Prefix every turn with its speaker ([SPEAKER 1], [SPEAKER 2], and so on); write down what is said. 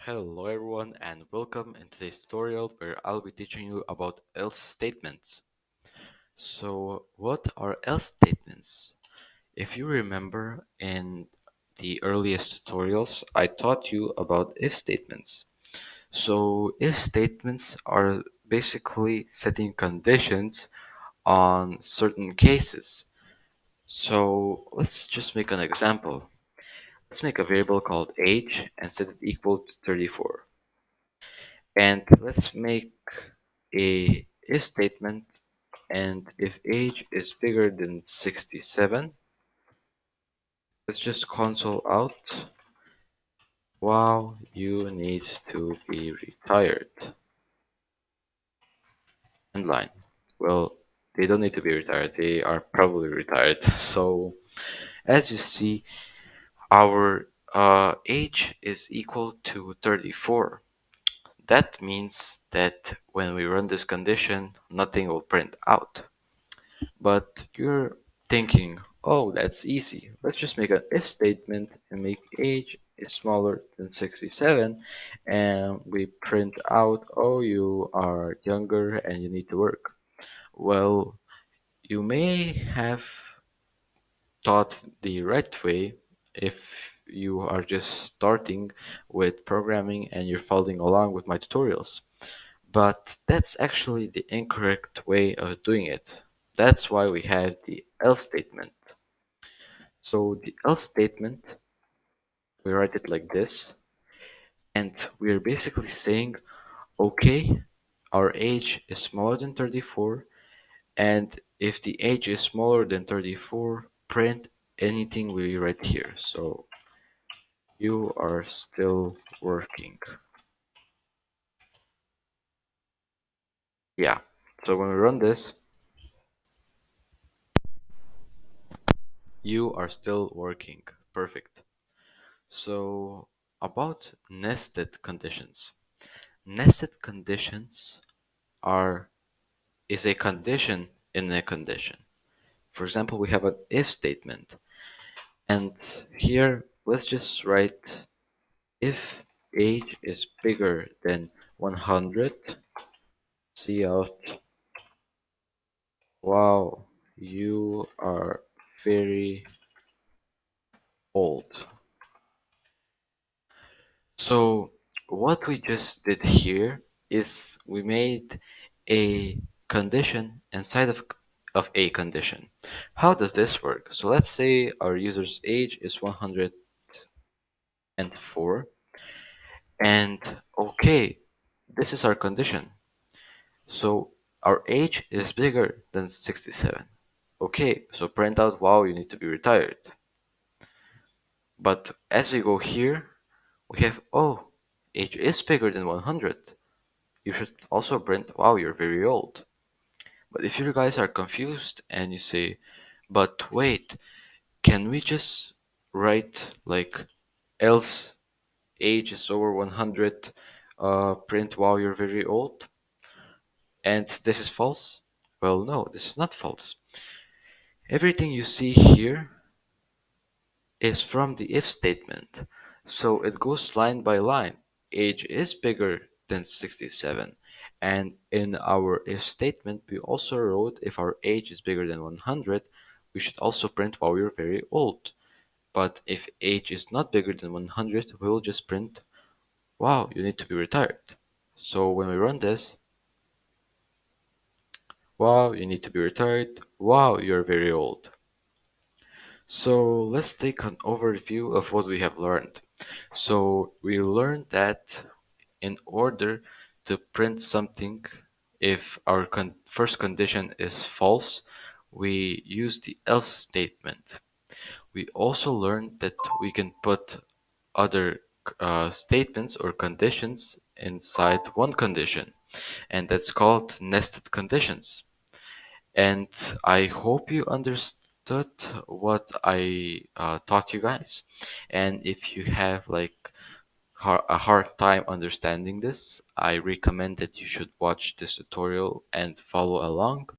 [SPEAKER 1] Hello everyone and welcome in today's tutorial where I'll be teaching you about else statements. So what are else statements? If you remember in the earliest tutorials I taught you about if statements. So if statements are basically setting conditions on certain cases. So let's just make an example. Let's make a variable called age and set it equal to 34. And let's make a if statement, and if age is bigger than 67, let's just console out, wow, you need to be retired. End line. Well, they don't need to be retired, they are probably retired. So, as you see, our age is equal to 34. That means that when we run this condition, nothing will print out. But you're thinking, oh, that's easy. Let's just make an if statement and make age is smaller than 67, and we print out, oh, you are younger and you need to work. Well, you may have taught the right way if you are just starting with programming and you're following along with my tutorials. But that's actually the incorrect way of doing it. That's why we have the else statement. So the else statement, we write it like this, and we're basically saying, okay, our age is smaller than 34, and if the age is smaller than 34, print anything we write here. So you are still working. Yeah. So when we run this, you are still working. Perfect. So, about nested conditions. Nested conditions are is a condition in a condition. For example, we have an if statement, and here let's just write if age is bigger than 100, see out, wow, you are very old. So what we just did here is we made a condition inside of a condition. How does this work? So let's say our user's age is 104, and okay, this is our condition. So our age is bigger than 67. Okay, so print out, wow, you need to be retired. But as we go here, we have, oh, age is bigger than 100. You should also print, wow, you're very old. But if you guys are confused and you say, but wait, can we just write like else age is over 100, print, wow, you're very old, and this is false? Well, no, this is not false. Everything you see here is from the if statement. So it goes line by line. Age is bigger than 67. And in our if statement, we also wrote if our age is bigger than 100, we should also print while we're very old. But if age is not bigger than 100, we will just print, wow, you need to be retired. So when we run this, wow, you need to be retired, wow, you're very old. So let's take an overview of what we have learned. So we learned that in order to print something, if our first condition is false, we use the else statement. We also learned that we can put other statements or conditions inside one condition, and that's called nested conditions. And I hope you understood what I taught you guys. And if you have like a hard time understanding this, I recommend that you should watch this tutorial and follow along.